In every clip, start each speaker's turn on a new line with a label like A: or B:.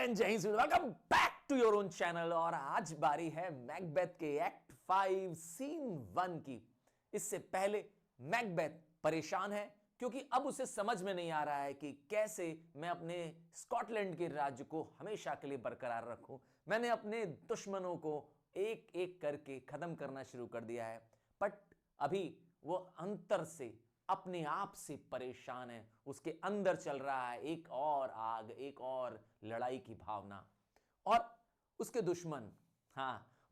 A: And जय हिंद, welcome back to your own channel. और आज बारी है मैकबेथ के एक्ट 5 सीन 1 की। इससे पहले मैकबेथ परेशान है क्योंकि अब उसे समझ में नहीं आ रहा है कि कैसे मैं अपने स्कॉटलैंड के राज्य को हमेशा के लिए बरकरार रखूं। मैंने अपने दुश्मनों को एक एक करके खत्म करना शुरू कर दिया है, बट अभी वो अंतर से अपने आप से परेशान है। उसके अंदर चल रहा है एक और आग, एक और लड़ाई की भावना। और उसके दुश्मन,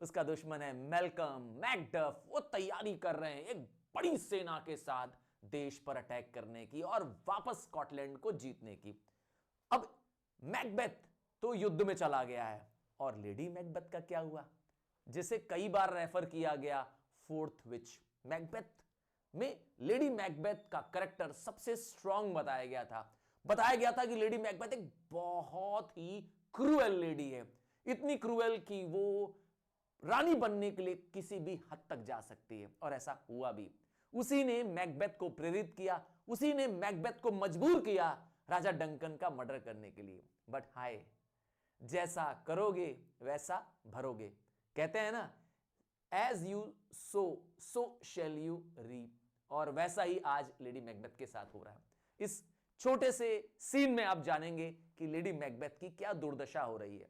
A: उसका दुश्मन है मैल्कम मैकडफ। वो तैयारी कर रहे हैं एक बड़ी सेना के साथ देश पर अटैक करने की और वापस स्कॉटलैंड को जीतने की। अब मैकबेथ तो युद्ध में चला गया है, और लेडी मैकबेथ का क्या हुआ, जिसे कई बार रेफर किया गया फोर्थ विच। मैकबेथ में लेडी मैकबेथ का कैरेक्टर सबसे स्ट्रांग बताया गया था। बताया गया था कि लेडी मैकबेथ एक बहुत ही क्रूएल लेडी है, इतनी क्रूएल कि वो रानी बनने के लिए किसी भी हद तक जा सकती है, और ऐसा हुआ भी। उसी ने मैकबेथ को प्रेरित किया, उसी ने मैकबेथ को मजबूर किया राजा डंकन का मर्डर करने के लिए। बट हाय, जैसा करोगे वैसा भरोगे, कहते हैं ना, as you sow shall you reap. और वैसा ही आज लेडी मैकबेथ के साथ हो रहा है। इस छोटे से सीन में आप जानेंगे कि लेडी मैकबेथ की क्या दुर्दशा हो रही है।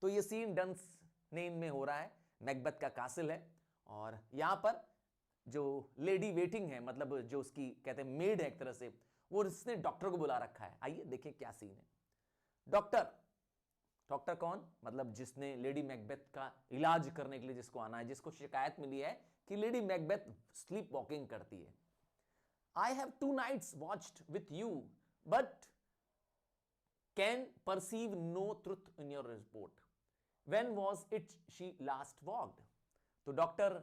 A: तो यह सीन डंस नेन में हो रहा है, मैकबेथ का कासिल है, और यहां पर जो लेडी वेटिंग है, मतलब जो उसकी कहते हैं मेड है एक तरह से, वो उसने डॉक्टर को बुला रखा है। आइए देखिए क्या सीन है। डॉक्टर कौन, मतलब जिसने लेडी मैकबेथ का इलाज करने के लिए जिसको आना है, जिसको शिकायत मिली है कि लेडी मैकबेथ स्लीप वॉकिंग करती है। I have 2 nights watched with you but can perceive no truth in your report. When was it she last walked. तो डॉक्टर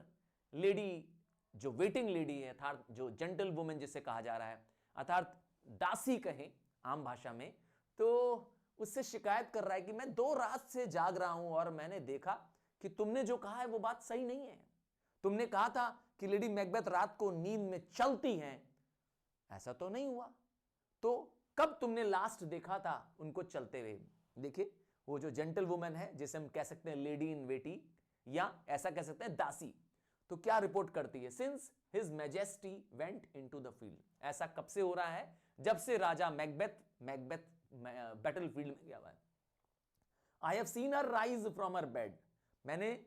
A: लेडी, जो वेटिंग लेडी है, अर्थात जो जेंटल वुमेन जिसे कहा जा रहा है, अर्थात दासी कहें आम भाषा में, तो उससे शिकायत कर रहा है कि मैं 2 रात से जाग रहा हूं और मैंने देखा कि तुमने जो कहा है वो बात सही नहीं है। तुमने कहा था कि लेडी मैकबेथ रात को नींद में चलती हैं, ऐसा तो नहीं हुआ। तो कब तुमने लास्ट देखा था उनको चलते हुए? देखिए, वो जो जेंटल वुमेन है, जिसे हम कह सकते हैं लेडी इन वेटिंग, या ऐसा कह सकते हैं दासी, तो क्या रिपोर्ट करती है? Since his majesty went into the field. ऐसा कब से हो रहा है? जब से राजा मैकबेथ बैटल फील्ड में गया हुआ है। I have seen her rise from her bed. मैंने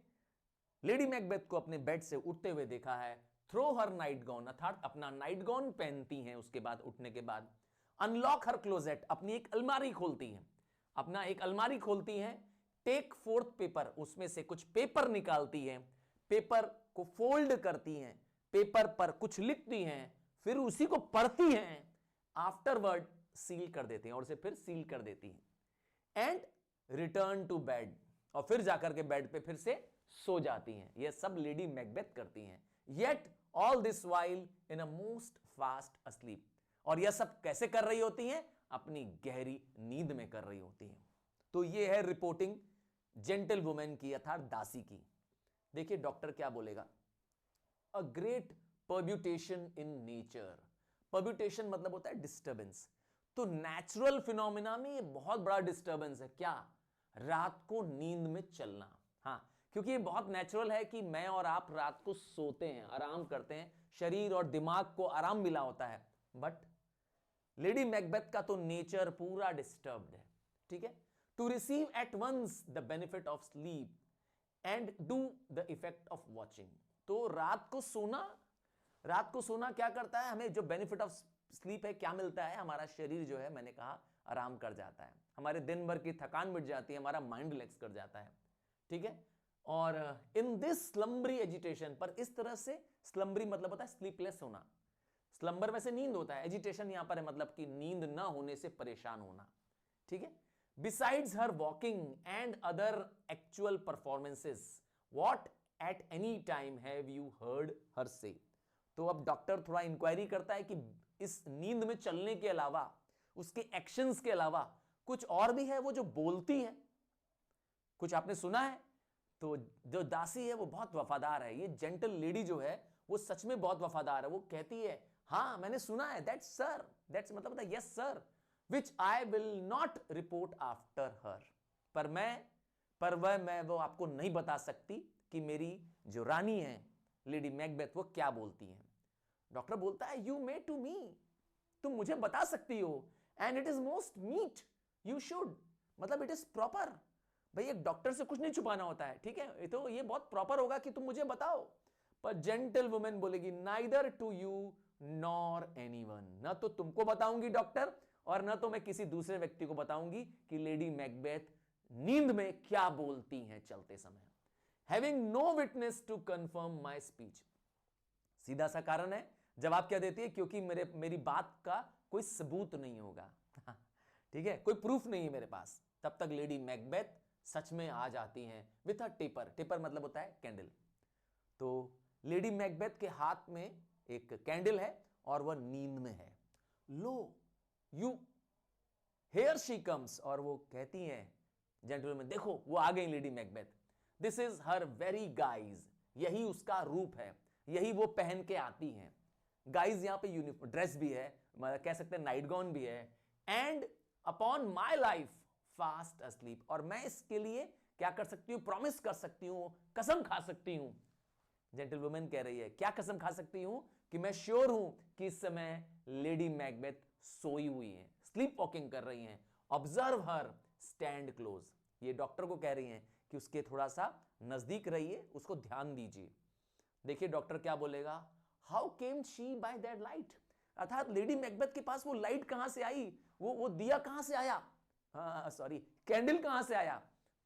A: लेडी मैकबेथ को अपने बेड से उठते हुए देखा है। थ्रो हर नाइट गाउन, अर्थात अपना नाइट गाउन पहनती हैं उसके बाद, उठने के बाद। अनलॉक हर क्लोजेट, अपनी एक अलमारी खोलती हैं, अपना एक अलमारी खोलती हैं। टेक फोर्थ पेपर, उसमें से कुछ पेपर निकालती हैं, पेपर को फोल्ड करती हैं, पेपर पर कुछ लिखती हैं, फिर उसी को पढ़ती हैं, आफ्टरवर्ड सील कर देती हैं, और उसे फिर सील कर देती हैं। एंड रिटर्न टू बेड, और फिर जाकर के बेड पे फिर से सो जाती हैं। यह सब लेडी मैकबेथ करती हैं। Yet all this while in a most fast asleep. और यह सब कैसे कर रही होती हैं? अपनी गहरी नींद में कर रही होती हैं। तो यह है रिपोर्टिंग जेंटल वुमेन की, अर्थात दासी की। देखिए डॉक्टर क्या बोलेगा। A great permutation in nature. Permutation मतलब होता है डिस्टर्बेंस। तो नेचुरल फिनोमिना में यह बहुत बड़ा डिस्टर्बेंस है। क्या? रात को नींद में चलना। क्योंकि ये बहुत नेचुरल है कि मैं और आप रात को सोते हैं, आराम करते हैं, शरीर और दिमाग को आराम मिला होता है। बट लेडी मैकबेथ का तो नेचर पूरा डिस्टर्ब्ड है। ठीक है। To receive at once the benefit of sleep and do the effect of watching. तो रात को सोना क्या करता है? हमें जो बेनिफिट ऑफ स्लीप है क्या मिलता है? हमारा शरीर जो है, मैंने कहा, आराम कर जाता है, हमारे दिन भर की थकान मिट जाती है, हमारा माइंड रिलैक्स कर जाता है। ठीक है। और इन दिस स्लम्बरी एजिटेशन, पर इस तरह से, स्लम्बरी मतलब होता है स्लीपलेस होना, स्लम्बर वैसे नींद होता है, एजिटेशन यहां पर है मतलब कि नींद ना होने से परेशान होना। ठीक है। Besides her walking and other actual performances, what at any time have you heard हर से। तो अब डॉक्टर थोड़ा इंक्वायरी करता है कि इस नींद में चलने के अलावा, उसके एक्शंस के अलावा कुछ और भी है वो जो बोलती है, कुछ आपने सुना है? तो जो दासी है वो बहुत वफादार है। ये जेंटल लेडी जो है वो सच में बहुत वफादार है। वो कहती है, हाँ मैंने सुना है, दैट्स सर, दैट्स मतलब yes sir, which I will not report after her, मैं वो आपको नहीं बता सकती कि मेरी जो रानी है लेडी मैकबेथ वो क्या बोलती है। डॉक्टर बोलता है यू मे टू मी, तुम मुझे बता सकती हो, and it is most meet you should, मतलब इट इज प्रॉपर। भाई एक डॉक्टर से कुछ नहीं छुपाना होता है, ठीक है, तो ये बहुत प्रॉपर होगा कि तुम मुझे बताओ। पर जेंटल वुमेन बोलेगी neither to you nor anyone, ना तो तुमको बताऊंगी डॉक्टर और ना तो मैं किसी दूसरे व्यक्ति को बताऊंगी कि लेडी मैकबेथ नींद में क्या बोलती हैं चलते समय। Having no witness to confirm my speech, सीधा सा कारण है जवाब क्या देती है, क्योंकि मेरी बात का कोई सबूत नहीं होगा ठीक है, कोई प्रूफ नहीं है मेरे पास। तब तक लेडी मैकबेथ सच में आ जाती हैं विथ अ टेपर, टेपर मतलब होता है कैंडल। तो लेडी मैकबेथ के हाथ में एक कैंडल है और वह नींद में है। लो यू हियर शी कम्स, और वो कहती हैं जेंटलमैन देखो वो आ गई lady Macbeth, this is her very guys, यही उसका रूप है, यही वो पहन के आती हैं। गाइज यहां पे यूनिफॉर्म ड्रेस भी है, मतलब कह सकते हैं नाइट गाउन भी है। And upon my life fast asleep, और मैं इसके लिए क्या कर सकती हूं, प्रॉमिस कर सकती हूं, कसम खा सकती हूं। जेंटल वुमेन कह रही है क्या कसम खा सकती हूं, कि मैं श्योर हूं कि इस समय लेडी मैकबेथ सोई हुई है, स्लीप वॉकिंग कर रही हैं। ऑब्जर्व हर स्टैंड क्लोज, ये डॉक्टर को कह रही हैं कि उसके थोड़ा सा नजदीक रहिए, उसको ध्यान दीजिए। देखिए डॉक्टर क्या बोलेगा, how came she by that light, अर्थात लेडी मैकबेथ के पास वो लाइट कहां से आई, वो दिया कहां से आया, सॉरी कैंडल कहां से आया।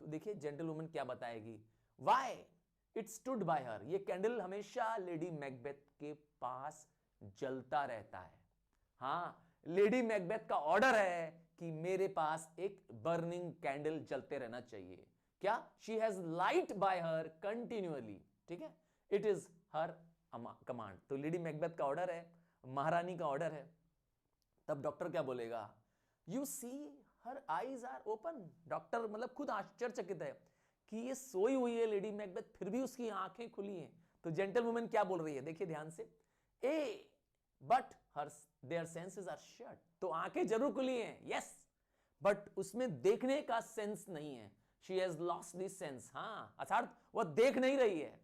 A: तो देखिए जेंटल वुमन क्या बताएगी, वाई इट स्टूड बाय हर, ये कैंडल हमेशा लेडी मैकबेथ के पास जलता रहता है। हां लेडी मैकबेथ का ऑर्डर है कि मेरे पास एक बर्निंग कैंडल जलते रहना चाहिए। क्या, she has light by her continually, ठीक है, इट इज हर कमांड। तो लेडी मैकबेथ का ऑर्डर है, महारानी का ऑर्डर है। तब डॉक्टर क्या बोलेगा, you see her eyes are open, doctor मतलब खुद आश्चर्यचकित है कि ये सोई हुई है लेडी मैकबेथ, फिर भी उसकी आंखें खुली हैं। तो जेंटल वुमेन क्या बोल रही है, देखिए ध्यान से, ay but her their senses are shut, तो आंखें जरूर खुली हैं, यस, बट उसमें देखने का सेंस नहीं है, she has lost this sense, हां अर्थात वह देख नहीं रही है,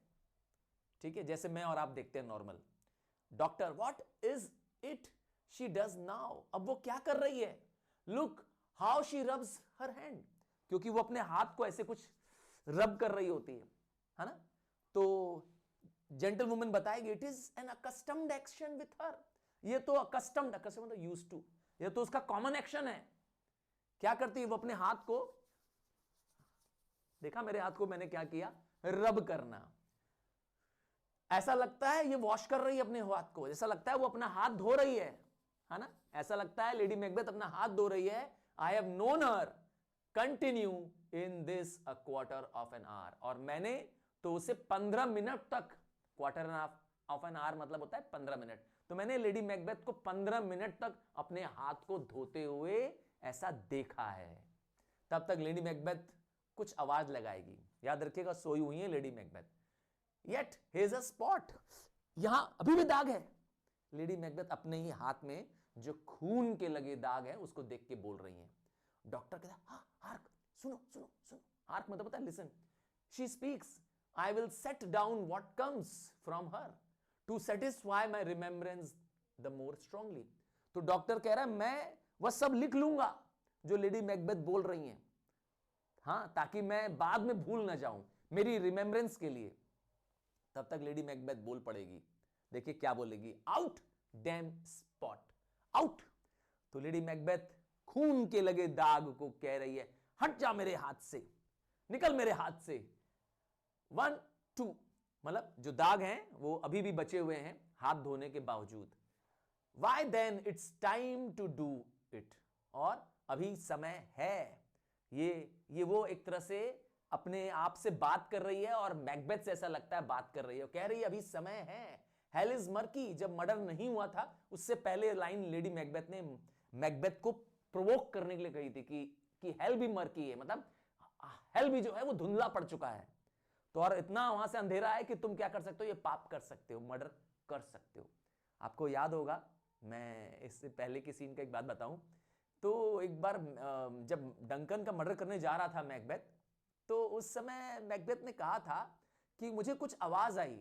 A: ठीक है, जैसे मैं और आप देखते हैं normal. Doctor what is it she does now, अब वो क्या कर रही है, look how she rubs her hand, क्योंकि वो अपने हाथ को ऐसे कुछ रब कर रही होती है ना। तो जेंटल वुमन बताएगी it is an accustomed action with her, ये तो अकस्टम्ड, अकस्टम्ड मतलब यूज्ड टू, ये तो उसका कॉमन एक्शन है। क्या करती है वो अपने हाथ को, देखा मेरे हाथ को मैंने क्या किया, रब करना, ऐसा लगता है ये वॉश कर रही है अपने हाथ को, ऐसा लगता है वो अपना हाथ धो रही है ना, ऐसा लगता है लेडी मैकबेथ अपना हाथ धो रही है। I have known her continue in this a quarter of an hour, और मैंने तो उसे 15 मिनट तक, क्वार्टर ऑफ एन आवर मतलब होता है 15 मिनट, तो मैंने लेडी मैकबेथ को 15 मिनट तक अपने हाथ को धोते हुए ऐसा देखा है। तब तक लेडी मैकबेथ कुछ आवाज लगाएगी, याद रखिएगा सोई हुई है lady Macbeth. Yet has a spot, यहां अभी भी दाग है। लेडी मैकबेथ अपने ही हाथ में जो खून के लगे दाग है उसको देख के बोल रही हैं। डॉक्टर कहता है हाँ हार्क, सुनो सुनो सुनो, हार्क मतलब पता है listen, she speaks, I will set down what comes from her to satisfy my remembrance the more strongly. तो डॉक्टर कह रहा है मैं वह सब लिख लूंगा जो लेडी मैकबेथ बोल रही हैं, हां ताकि मैं बाद में भूल ना जाऊं, मेरी रिमेम्बरेंस के लिए। तब तक लेडी मैकबेथ बोल पड़ेगी, देखिए क्या बोलेगी, आउट डैम स्पॉट, आउट। तो लेडी मैकबेथ खून के लगे दाग को कह रही है हट जा मेरे हाथ से, निकल मेरे हाथ से। 1 2 मतलब जो दाग हैं वो अभी भी बचे हुए हैं हाथ धोने के बावजूद। Why then it's time to do it, और अभी समय है। ये वो एक तरह से अपने आप से बात कर रही है, और मैकबेथ से ऐसा लगता है बात कर रही है, कह रही है अभी समय है। हेल इज मर्की, जब मर्डर नहीं हुआ था उससे पहले लाइन लेडी मैकबेथ ने मैकबेथ को प्रोवोक करने के लिए कही थी कि हेल भी मर्की है, मतलब हेल भी जो है वो धुंधला पड़ चुका है, तो और इतना वहां से अंधेरा है कि तुम क्या कर सकते हो, ये पाप कर सकते हो, मर्डर कर सकते हो। आपको याद होगा, मैं इससे पहले की सीन का एक बात बताऊं तो एक बार जब डंकन का मर्डर करने जा रहा था मैकबेथ, तो उस समय मैकबेथ ने कहा था कि मुझे कुछ आवाज आई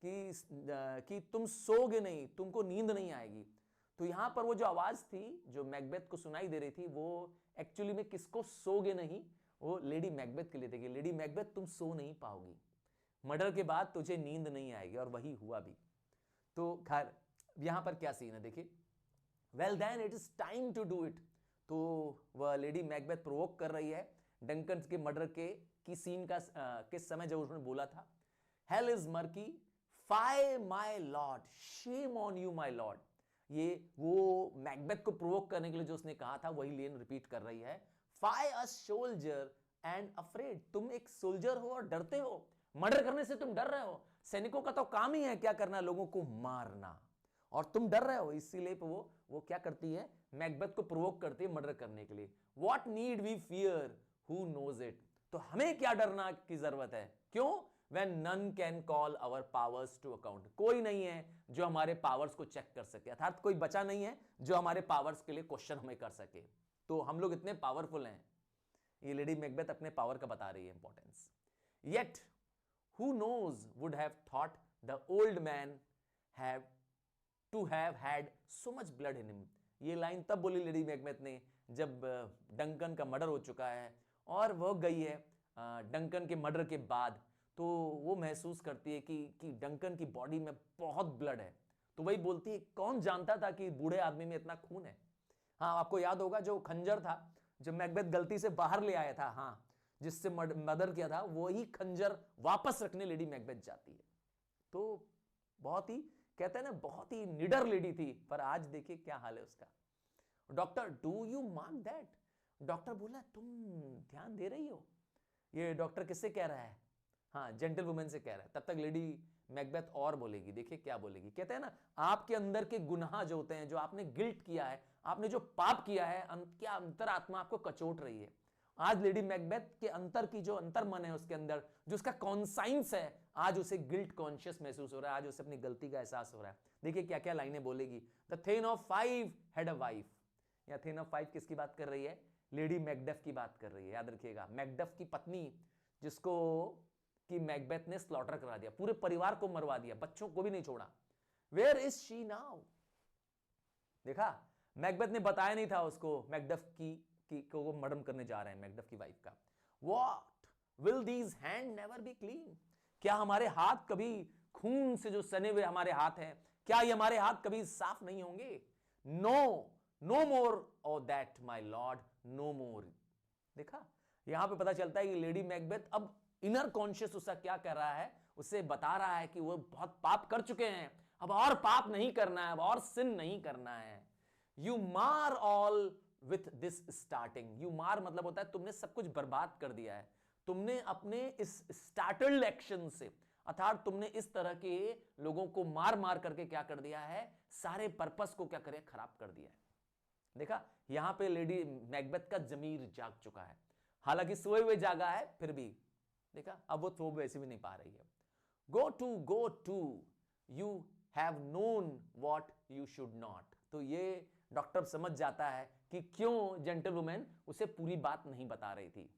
A: कि तुम सोगे नहीं, तुमको नींद नहीं आएगी। तो यहां पर वो जो आवाज थी जो मैकबेथ को सुनाई दे रही थी, वो एक्चुअली में किसको सोगे नहीं, वो लेडी मैकबेथ के लिए थी कि लेडी मैकबेथ तुम सो नहीं पाओगी, मर्डर के बाद तुझे नींद नहीं आएगी, और वही हुआ भी। तो खैर यहां पर क्या सीन है देखिए, well then it is time to do it. तो वह लेडी मैकबेथ प्रोवोक कर रही है डंकन के मर्डर की सीन का किस समय जब उसने बोला था, hell is murky, fie my lord, shame on you my lord. ये वो मैकबेथ को प्रोवोक करने के लिए जो उसने कहा था वही लेन रिपीट कर रही है, fie a soldier and afraid, तुम एक सोल्जर हो और डरते हो, मर्डर करने से तुम डर रहे हो, सैनिकों का तो काम ही है क्या करना, लोगों को मारना, और तुम डर रहे हो। इसीलिए वो क्या करती है, मैकबेथ को प्रोवोक करती है मर्डर करने के लिए। What need we fear, who knows it, तो हमें क्या डरना की जरूरत है, क्यों, when none can call our powers to account, कोई नहीं है जो हमारे पावर्स को चेक कर सके, अर्थात कोई बचा नहीं है जो हमारे पावर्स के लिए क्वेश्चन हमें कर सके। तो हम लोग इतने पावरफुल हैं, ये लेडी मैकबेथ अपने पावर का बता रही है importance. Yet who knows would have thought the old man have to have had so much blood in him. ये लाइन तब बोली लेडी मैकबेथ ने जब डंकन का मर्डर हो चुका है और वो गई है डंकन के मर्डर के बाद, तो वो महसूस करती है कि डंकन की बॉडी में बहुत ब्लड है। तो वही बोलती है, कौन जानता था कि बूढ़े आदमी में इतना खून है। हाँ, आपको याद होगा जो खंजर था जब मैकबेथ गलती से बाहर ले आया था, हाँ, जिससे मर्डर किया था, वही खंजर वापस रखने लेडी मैकबेथ जाती है। तो बहुत ही, कहते हैं ना, बहुत ही निडर लेडी थी, पर आज देखिए क्या हाल है उसका। Doctor, do you mark that, doctor बोला तुम ध्यान दे रही हो। ये डॉक्टर किससे कह रहा है, हाँ, जेंटल वुमेन से कह रहा है। तब तक लेडी मैकबेथ और बोलेगी, देखिए क्या बोलेगी। कहते हैं ना, आपके अंदर के गुनाह जो होते हैं, जो आपने गिल्ट किया है, आपने जो पाप किया है, क्या अंतरात्मा आपको कचोट रही है। आज लेडी मैकबेथ के अंतर की जो अंतर मन है उसके अंदर, जो उसका कॉन्साइंस है, आज उसे गिल्ट कॉन्शियस महसूस हो रहा है, आज उसे अपनी गलती का एहसास हो रहा है। देखिए क्या क्या लाइनें बोलेगी। The thane of Fife had a wife, या थेन ऑफ फाइव किसकी बात कर रही है, लेडी मैकडफ की बात कर रही है। याद रखिएगा, मैकडफ की पत्नी, जिसको कि मैकबेथ ने स्लॉटर करा दिया, पूरे परिवार को मरवा दिया, बच्चों को भी नहीं छोड़ा। वेयर इज शी नाउ, देखा, मैकबेथ ने बताया नहीं था उसको मैकडफ की को वो मर्डर करने जा रहे हैं, मैकडफ की वाइफ का। What will these hand never be clean, क्या हमारे हाथ कभी, खून से जो सने हुए हमारे हाथ हैं, क्या ये हमारे हाथ कभी साफ नहीं होंगे। No, no more oh that my lord, no more. देखा, यहां पे पता चलता है कि लेडी मैकबेथ अब इनर कॉन्शियस उसका क्या कर रहा है, उसे बता रहा है कि वो बहुत पाप कर चुके हैं, अब और पाप नहीं करना है, अब और सिन नहीं करना है। यू मार all with this starting, you मार मतलब होता है तुमने सब कुछ बर्बाद कर दिया है, तुमने अपने इस स्टार्टल्ड एक्शन से, अर्थात तुमने इस तरह के लोगों को मार मार करके क्या कर दिया है, सारे पर्पस को क्या करे, खराब कर दिया है। देखा, यहां पे लेडी मैकबेथ का जमीर जाग चुका है, हालांकि सोए हुए जागा है फिर भी। देखा, अब वो तो वैसे भी नहीं पा रही है। Go to you have known what you should not. तो ये डॉक्टर समझ जाता है कि क्यों जेंटलवुमेन उसे पूरी बात नहीं बता रही थी।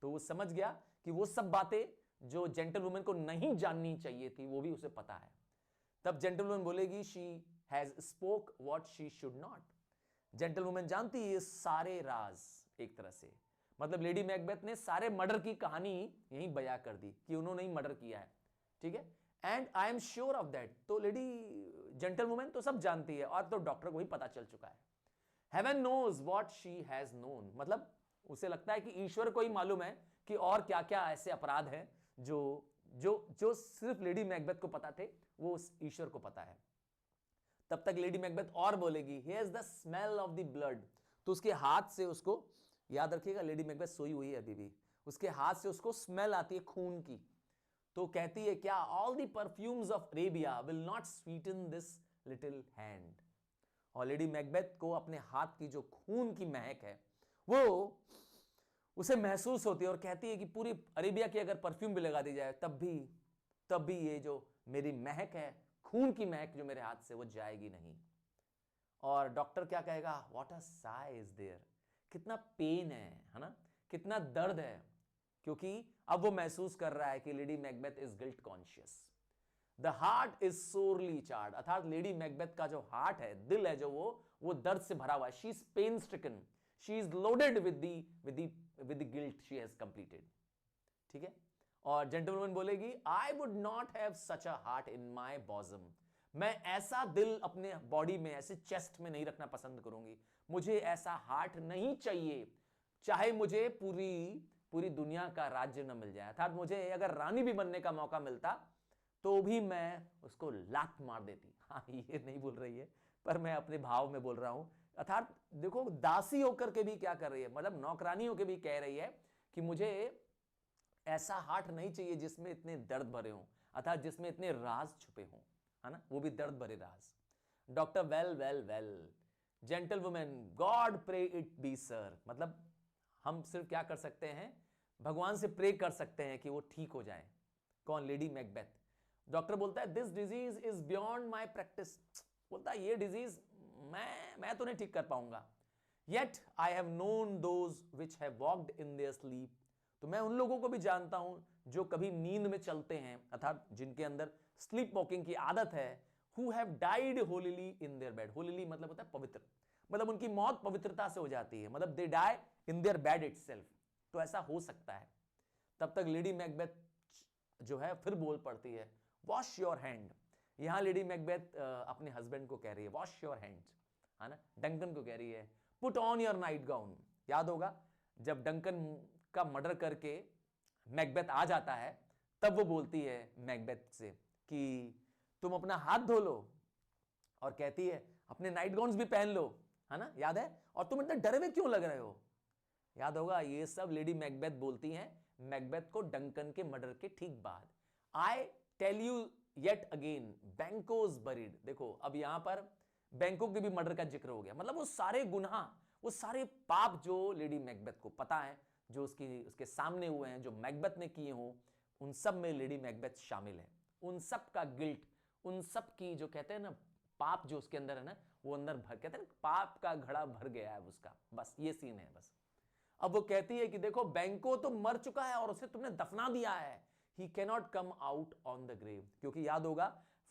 A: तो वो समझ गया कि वो सब बातें जो जेंटलवुमेन को नहीं जाननी चाहिए थी वो भी उसे पता है। तब जेंटलवुमेन बोलेगी, she has spoke what she should not. Gentlewoman जानती है सारे राज, एक तरह से मतलब लेडी मैकबेथ ने सारे मर्डर की कहानी यहीं बयां कर दी कि उन्होंने ही मर्डर किया है, ठीक है, and I am sure of that. तो लेडी जेंटलवुमेन तो सब जानती है, और तो डॉक्टर को भी पता चल चुका है। Heaven knows what she has known, मतलब उसे लगता है कि ईश्वर को ही मालूम है कि और क्या क्या ऐसे अपराध हैं जो जो जो सिर्फ लेडी मैकबेथ को पता थे, वो उस ईश्वर को पता है। तब तक लेडी मैकबेथ और बोलेगी, here is the smell of the blood. तो उसके हाथ से उसको, याद रखिएगा लेडी मैकबेथ सोई हुई है अभी भी, उसके हाथ से उसको स्मेल आती है खून की। तो कहती है, क्या all the perfumes of Arabia will not Sutton this little hand. और लेडी मैकबेथ को अपने हाथ की जो खून की महक है वो उसे महसूस होती है, और कहती है कि पूरी अरेबिया की अगर परफ्यूम भी लगा दी जाए तब भी ये जो मेरी महक है, खून की महक जो मेरे हाथ से, वो जाएगी नहीं। और डॉक्टर क्या कहेगा, what a sigh is there, कितना पेन है ना, कितना दर्द है, क्योंकि अब वो महसूस कर रहा है कि lady Macbeth is guilt conscious. The heart is sorely charged, अर्थात लेडी मैकबेथ का जो हार्ट है, दिल है जो वो दर्द से भरा हुआ है। She is pain stricken, she is loaded with the guilt she has completed. ठीक है, और जेंटलमैन बोलेगी, I would not have such a heart in my bosom, मैं ऐसा दिल अपने बॉडी में, ऐसे चेस्ट में नहीं रखना पसंद करूंगी, मुझे ऐसा हार्ट नहीं चाहिए, चाहे मुझे पूरी दुनिया का राज्य न मिल जाए, अर्थात मुझे अगर रानी भी बनने का मौका मिलता तो भी मैं उसको लात मार देती। हाँ, ये नहीं बोल रही है, पर मैं अपने भाव में बोल रहा हूं। अर्थात देखो, दासी होकर के भी क्या कर रही है, मतलब नौकरानी होकर भी कह रही है कि मुझे ऐसा हार्ट नहीं चाहिए जिसमें इतने दर्द भरे हों, अर्थात जिसमें इतने राज छुपे हों, है ना, वो भी दर्द भरे राज। Doctor, well well well, gentle woman, God pray it be sir, मतलब हम सिर्फ क्या कर सकते हैं, भगवान से प्रे कर सकते हैं कि वो ठीक हो जाए। कौन? Lady Macbeth. डॉक्टर बोलता है, this disease is beyond my practice, बोलता है ये डिजीज मैं तो नहीं ठीक कर पाऊंगा। Yet I have known those which have walked in their sleep, तो मैं उन लोगों को भी जानता हूं जो कभी नींद में चलते हैं, अर्थात जिनके अंदर स्लीप वॉकिंग की आदत है, who have died holily in their bed, holily मतलब होता है पवित्र, मतलब उनकी मौत पवित्रता से हो जाती है, मतलब they die in their bed itself. तो ऐसा हो सकता है। तब तक लेडी मैकबेथ जो है फिर बोल पड़ती है, वॉश योर हैंड। यहां लेडी मैकबेथ अपने हस्बैंड को कह रही है, वॉश योर हैंड्स, है ना, डंकन को कह रही है, put on your night gown. याद होगा जब डंकन का मर्डर करके मैकबेथ आ जाता है, तब वो बोलती है मैकबेथ से कि तुम अपना हाथ धो लो, और कहती है अपने नाइट गाउन्स भी पहन लो, है ना, याद है, और तुम इतने डरे हुए क्यों लग रहे हो। याद होगा, ये सब लेडी मैकबेथ बोलती हैं मैकबेथ को डंकन के मर्डर के ठीक बाद। I tell you yet again, Banquo's buried. देखो अब यहां पर बैंकों के भी मर्डर का जिक्र हो गया, मतलब वो सारे गुनाह, वो सारे पाप जो लेडी मैकबेथ को पता है, जो उसके सामने हुए हैं, जो मैकबेथ ने किए हों, उन सब में लेडी मैकबेथ शामिल है। उन सब का गिल्ट, उन सब की जो कहते हैं ना पाप जो उसके अंदर है ना, वो अंदर भर, कहते हैं ना पाप का घड़ा भर गया है उसका, बस ये सीन है बस। अब वो कहती है कि देखो बैंको तो मर चुका है और उसे तुमने दफना दिया है, he cannot come out on the grave. क्योंकि याद होगा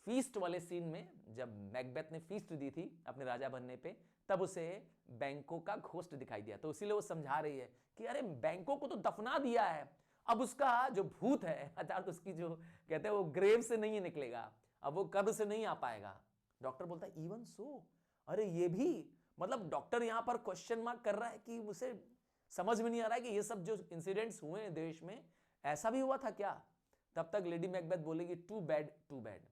A: फीस्ट वाले सीन में, जब मैकबेथ ने फीस्ट दी थी अपने राजा बनने पे, तब उसे बैंको का घोस्ट दिखाई दिया, तो इसीलिए वो समझा रही है कि अरे बैंको को तो दफना दिया है, अब उसका जो भूत है, अर्थात उसकी जो कहते हैं वो ग्रेव से नहीं निकलेगा, अब वो कब्र से नहीं आ पाएगा। डॉक्टर बोलता है इवन सो, अरे ये भी, मतलब डॉक्टर यहां पर क्वेश्चन मार्क कर रहा है कि उसे समझ में नहीं आ रहा है कि ये सब जो इंसिडेंट्स हुए हैं देश में, ऐसा भी हुआ था क्या। तब तक लेडी मैकबेथ बोलेगी टू बैड टू बैड।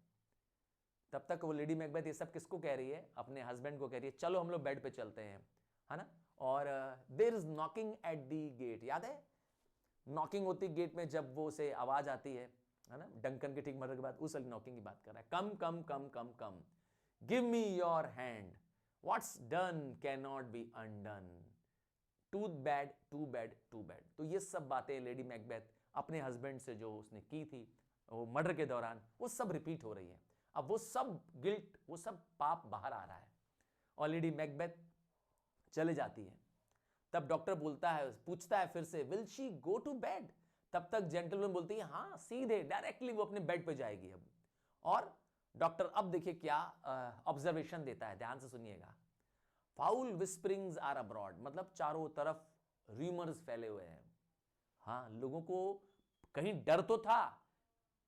A: तब तक वो लेडी मैकबेथ ये सब किसको कह रही है, अपने हस्बैंड को कह रही है, चलो हम लोग बेड पे चलते हैं, है ना। और there is knocking at the gate, याद है नॉकिंग होती गेट में, जब वो उसे आवाज आती है ना, डंकन के ठीक मरने के बाद, उस वाली नॉकिंग की बात कर रहा है। Come come come come come, give me your hand, what's done can not be undone, to bed to bed to bed. तो ये सब बातें लेडी मैकबेथ अपने हस्बैंड से जो उसने की थी वो मर्डर के दौरान, वो सब रिपीट हो रही है। अब वो सब गिल्ट, वो सब पाप बाहर आ रहा है, और लेडी मैकबेथ चले जाती है। तब डॉक्टर बोलता है, पूछता है फिर से, will she go to bed. तब तक जेंटलमैन बोलती है हाँ, सीधे डायरेक्टली वो अपने बेड पे जाएगी अब। और डॉक्टर अब देखिए क्या ऑब्जर्वेशन देता है, ध्यान से सुनिएगा। फाउल विस्परिंग्स आर अब्रॉड, मतलब चारों तरफ रूमर्स फैले हुए हैं। हाँ, लोगों को कहीं डर तो था,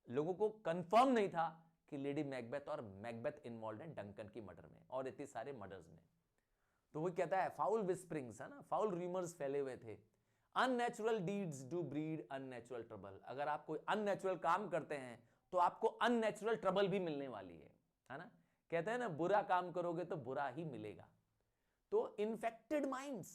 A: लोगों को कंफर्म नहीं था कि लेडी मैकबेथ और मैकबेथ इन्वॉल्व है डंकन की मर्डर में और इतने सारे मर्डर्स में। तो वो कहता है फाउल विस्परिंग्स, है ना, फाउल रूमर्स फैले हुए थे। Unnatural deeds do breed unnatural trouble, अगर आप कोई अननेचुरल काम करते हैं तो आपको अननेचुरल ट्रबल भी मिलने वाली है ना। कहते हैं ना बुरा काम करोगे तो बुरा ही मिलेगा। तो infected minds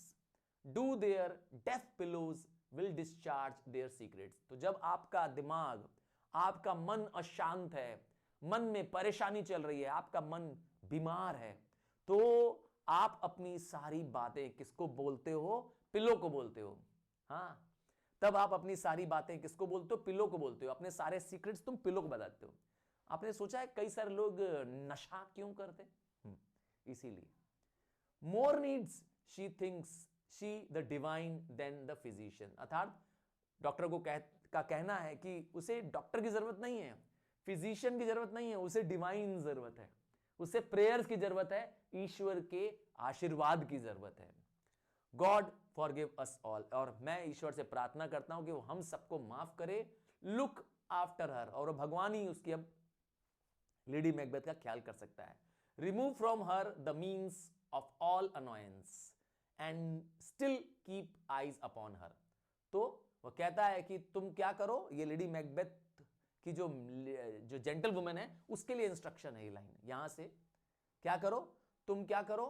A: do their deaf pillows will discharge their secrets. तो जब आपका दिमाग, आपका मन अशांत है, मन में परेशानी चल रही है, आपका मन बीमार है, तो आप अपनी सारी बातें किसको बोलते हो, पिलो को बोलते हो। हाँ, तब आप अपनी सारी बातें किसको बोलते हो, पिलो को बोलते हो। अपने सारे सीक्रेट्स तुम पिलो को बताते हो। आपने सोचा है कई सारे लोग नशा क्यों करते, इसीलिए। More needs she thinks she the divine than the physician. अर्थात डॉक्टर को का कहना है कि उसे डॉक्टर की जरूरत नहीं है, फिजिशियन की जरूरत नहीं है, उसे डिवाइन जरूरत है, उसे प्रेयर्स की जरूरत है, ईश्वर के आशीर्वाद की जरूरत है। गॉड फॉरगिव अस ऑल, और मैं ईश्वर से प्रार्थना करता हूं कि वो हम सबको माफ करे। लुक आफ्टर हर, और भगवान ही उसकी अब लेडी मैकबेथ का ख्याल कर सकता है। Remove from her the means of all annoyance and still keep eyes upon her. तो वो कहता है कि तुम क्या करो, ये लेडी मैकबेथ की जो जेंटल वुमेन है उसके लिए इंस्ट्रक्शन है ये लाइन, यहां से क्या करो, तुम क्या करो,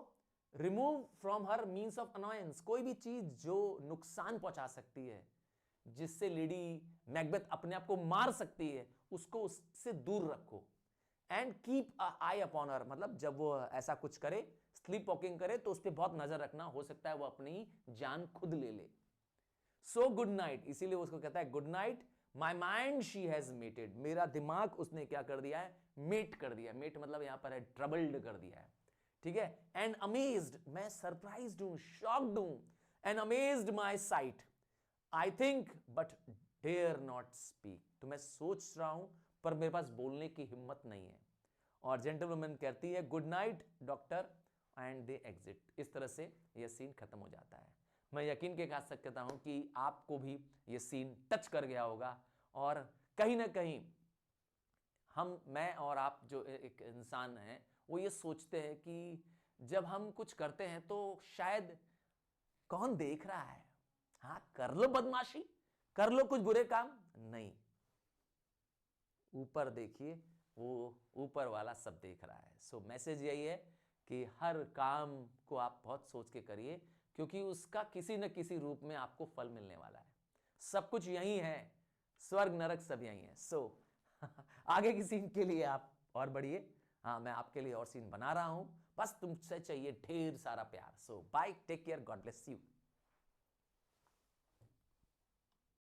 A: remove from her means of annoyance, कोई भी चीज जो नुकसान पहुंचा सकती है, जिससे लेडी मैकबेथ अपने आप को मार सकती है, उसको उससे दूर रखो। And keep I upon her, मतलब जब वो ऐसा कुछ करे, स्लीप वॉकिंग करे, तो उस पर बहुत नजर रखना, हो सकता है वो अपनी जान खुद ले ले। सो गुड नाइट, इसीलिए उसको कहता है good night, my mind she has mated, मेरा दिमाग उसने क्या कर दिया है, मेट कर दिया। मेट मतलब यहां पर है ट्रबल्ड कर दिया है, ठीक है। एंड अमेज्ड, मैं सरप्राइज्ड हूं, शॉक्ड हूं। And amazed my sight, I think but dare not speak, तो मैं सोच रहा हूं पर मेरे पास बोलने की हिम्मत नहीं है। और जेंटलवुमन कहती है good night doctor, and they exit. इस तरह से यह सीन खत्म हो जाता है। मैं यकीन के साथ कहता हूं कि आपको भी यह सीन टच कर गया होगा, और कहीं ना कहीं मैं और आप जो एक इंसान हैं वो ये सोचते हैं कि जब हम कुछ करते हैं तो शायद कौन देख रहा है, हाँ कर लो बदमाशी, कर लो कुछ बुरे काम, नहीं, ऊपर देखिए, वो ऊपर वाला सब देख रहा है। सो मैसेज यही है कि हर काम को आप बहुत सोच के करिए, क्योंकि उसका किसी न किसी रूप में आपको फल मिलने वाला है। सब कुछ यही है, स्वर्ग नरक सब यही है। सो आगे की सीन के लिए आप और बढ़िए, हाँ मैं आपके लिए और सीन बना रहा हूं, बस तुमसे चाहिए ढेर सारा प्यार। So bye, take care, God bless you.